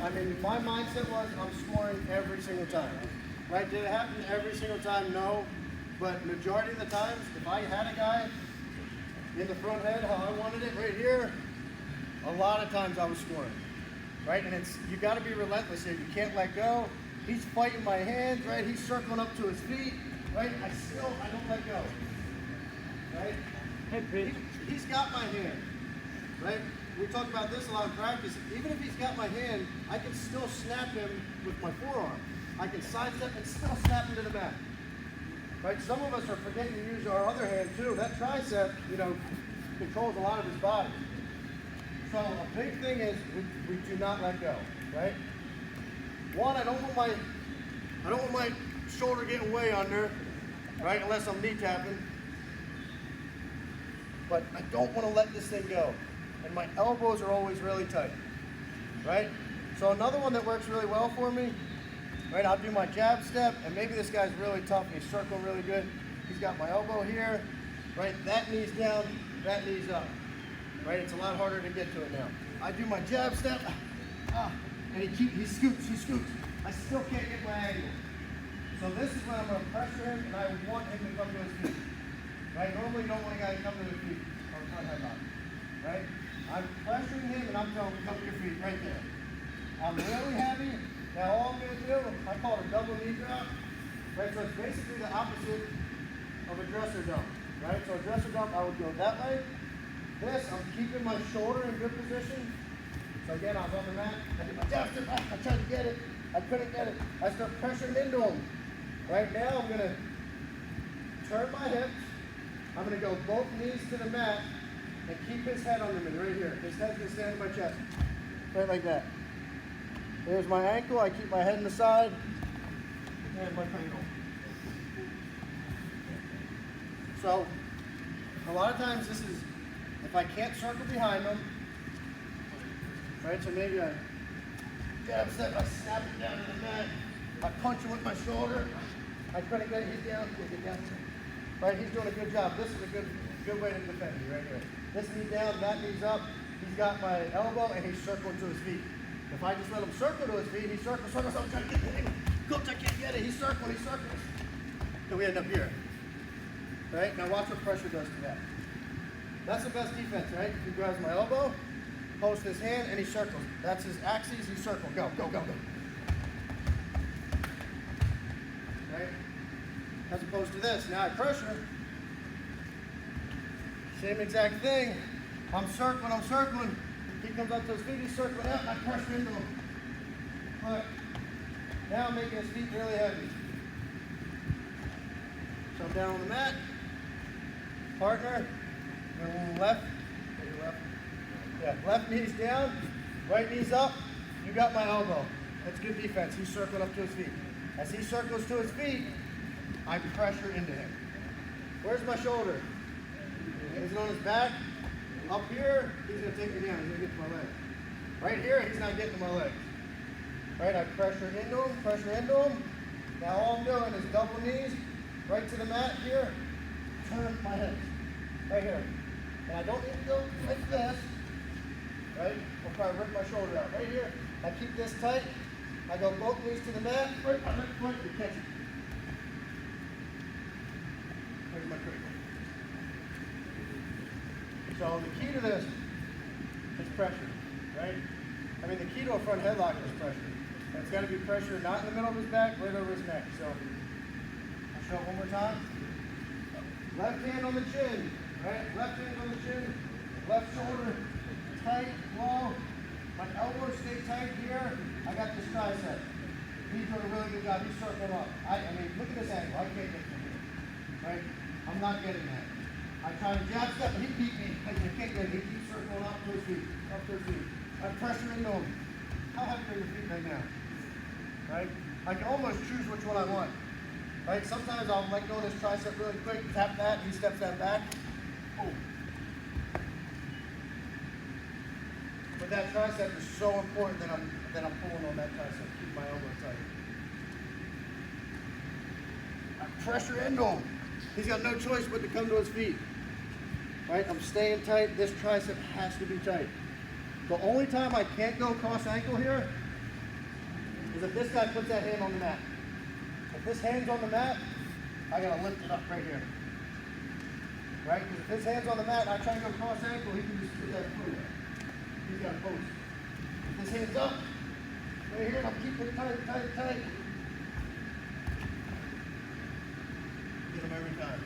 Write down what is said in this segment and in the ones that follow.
I mean, my mindset was I'm scoring every single time. Right? Did it happen every single time? No. But majority of the times, if I had a guy in the front head, how I wanted it right here, a lot of times I was scoring. Right? And it's, you got to be relentless here. You can't let go. He's fighting my hands, right? He's circling up to his feet, right? I don't let go, right? He's got my hand, right? We talk about this a lot in practice. Even if he's got my hand, I can still snap him with my forearm. I can sidestep and still snap him to the mat, right? Some of us are forgetting to use our other hand too. That tricep, you know, controls a lot of his body. So a big thing is we do not let go, right? One, I don't want my shoulder getting way under, right? Unless I'm knee tapping. But I don't want to let this thing go. And my elbows are always really tight, right? So another one that works really well for me, right? I'll do my jab step, and maybe this guy's really tough and he's circling really good. He's got my elbow here, right? That knee's down, that knee's up, right? It's a lot harder to get to it now. I do my jab step, and he scoots. I still can't get my angle. So this is when I'm going to pressure him, and I want him to come to his feet. Right? Normally you don't want a guy to come to his feet or front headlock. Right? I'm pressuring him, and I'm telling him to come to your feet right there. I'm really heavy. Now all I'm going to do, I call it a double knee drop. Right? So it's basically the opposite of a dresser dump. Right? So a dresser dump, I would go that way. This, I'm keeping my shoulder in good position. So again, I was on the mat, I did my jab step, I tried to get it, I couldn't get it. I start pressuring into him. Right now, I'm gonna turn my hips, I'm gonna go both knees to the mat, and keep his head under me, right here. His head's gonna stand in my chest, right like that. There's my ankle, I keep my head in the side, and my cradle. So, a lot of times this is, if I can't circle behind them, right, so maybe I jab step, I snap it down to the mat, I punch him with my shoulder, I couldn't get it, he's down, get down. Right, he's doing a good job. This is a good way to defend me right here. This knee down, that knee's up, he's got my elbow, and he's circling to his feet. If I just let him circle to his feet, he circles, I'm trying to get the angle. Coach, I can't get it, he's circling. So we end up here. Right, now watch what pressure does to that. That's the best defense, right? He grabs my elbow, posts his hand, and he circles. That's his axis, he circles. Go. Right? As opposed to this, now I pressure. Same exact thing. I'm circling. He comes up to his feet, he's circling out, and I pressure into him. Look. Now I'm making his feet really heavy. So I'm down on the mat. Partner. Left knee's down, right knee's up, you got my elbow. That's good defense. He's circling up to his feet. As he circles to his feet, I pressure into him. Where's my shoulder? Is it on his back? Up here, he's going to take me down. He's going to get to my leg. Right here, he's not getting to my leg. Right, I pressure into him. Now all I'm doing is double knees, right to the mat here, turn my hips. Right here. And I don't need to go like this, right? I'll probably rip my shoulder out. Right here, I keep this tight. I go both knees to the mat. Right, my left foot, you catch it. There's my cradle. So the key to this is pressure, right? I mean, the key to a front headlock is pressure. And it's got to be pressure not in the middle of his back, right over his neck. So I'll show it one more time. Left hand on the chin. Right, left hand on the chin, left shoulder tight, low. My elbows stay tight here. I got this tricep. He's doing a really good job. He's circling up. I mean, look at this angle. I can't get from here. Right? I'm not getting that. I try to jab step, and he beat me. I can't get it. He keeps circling up to his feet. I pressure into him. How heavy are your feet right now? Right? I can almost choose which one I want. Right? Sometimes I'll let go of this tricep really quick, tap that, he steps that back. Oh. But that tricep is so important that I'm pulling on that tricep. Keep my elbow tight. I pressure into him. He's got no choice but to come to his feet. Right? I'm staying tight. This tricep has to be tight. The only time I can't go cross ankle here is if this guy puts that hand on the mat. If this hand's on the mat, I gotta lift it up right here. Right? Because if his hand's on the mat and I try and go cross ankle, he can just put that foot there. He's got a post. If his hand's up, right here, and I'm keeping it tight, tight, tight. Get him every time.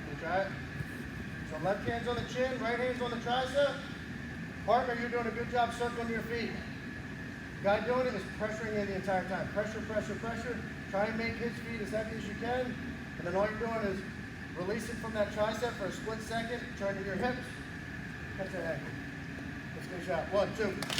We'll try it. So left hand's on the chin, right hand's on the tricep. Partner, you're doing a good job circling your feet. Guy doing it is pressuring you the entire time. Pressure, pressure, pressure. Try and make his feet as heavy as you can. And then all you're doing is release it from that tricep for a split second, turn to your hips, catch that ankle. Let's get a shot. 1, 2.